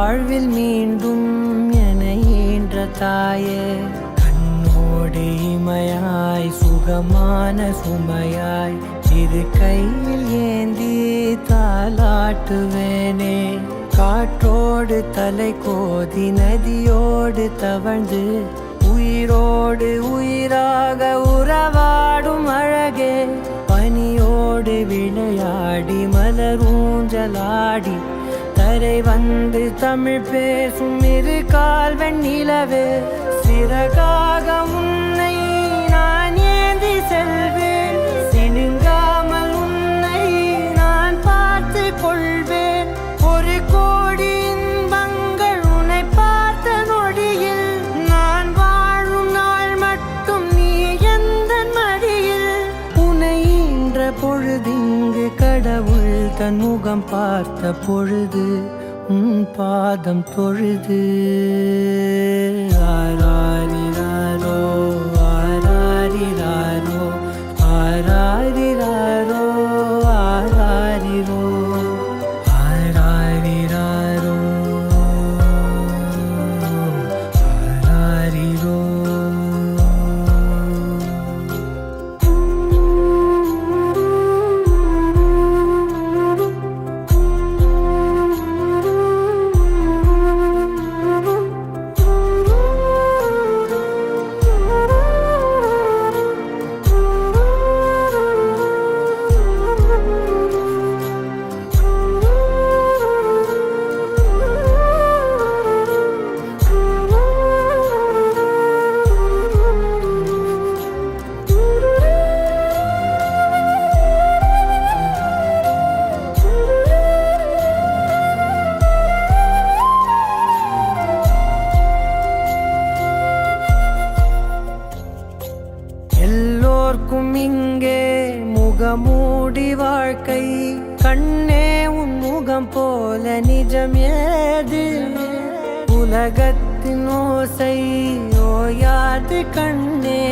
வாழ்வில் மீண்டும் என ஈன்ற தாயே, கண்ணோடு இமையாய் சுகமான சுமையாய் இரு கையில் ஏந்தி தாலாட்டுவேனே. காற்றோடு தலை கோதி நதியோடு தவழ்ந்து உயிரோடு உயிராக உறவாடும் அழகே, பனியோடு விளையாடி மலரூஞ்சலாடி தரை வந்து தமிழ் பேசும் இரு கால்வன் நிலவே, சிறகாக உன்னை நான் ஏந்தி செல்வேன், சினுங்காமல் உன்னை நான் பார்த்து கொள்வேன். ஒரு கோடி இன்பங்கள் உன்னை பார்த்த நொடியில், நான் வாழும் நாள் மட்டும் நீ எந்த மடியில். உன்னை ஈன்ற பொழுதிங்கு கடவுள் தன் முகம் பார்த்த பொழுது உன் பாதம் தொழுது. ஆராரிராரோ ஆராரிராரோ ஆராரிராரோ ஆராரிரோ ஆராரிராரோ ஆராரிரோ. எல்லோர்க்கும் இங்கே முகமூடி வாழ்க்கை, கண்ணே உன் முகம் போல நிஜம் ஏது. உலகத்தின் ஓசை ஓயாது கண்ணே,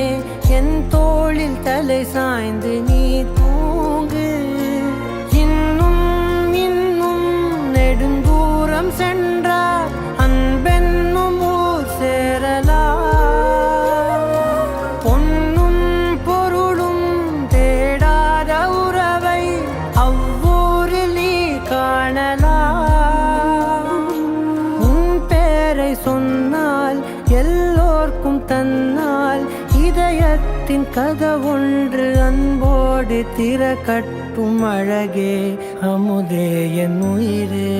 என் தோளில் தலை சாய்ந்து நீ தூங்கு. இன்னும் இன்னும் நெடுந்தூரம் சென்றார் அன்பென்னும் ஊர் சேரலாம். சொன்னால் எல்லோர்க்கும் தன்னால் இதயத்தின் கதவொன்று அன்போடு திறக்கட்டும் அழகே, அமுதே என் உயிரே.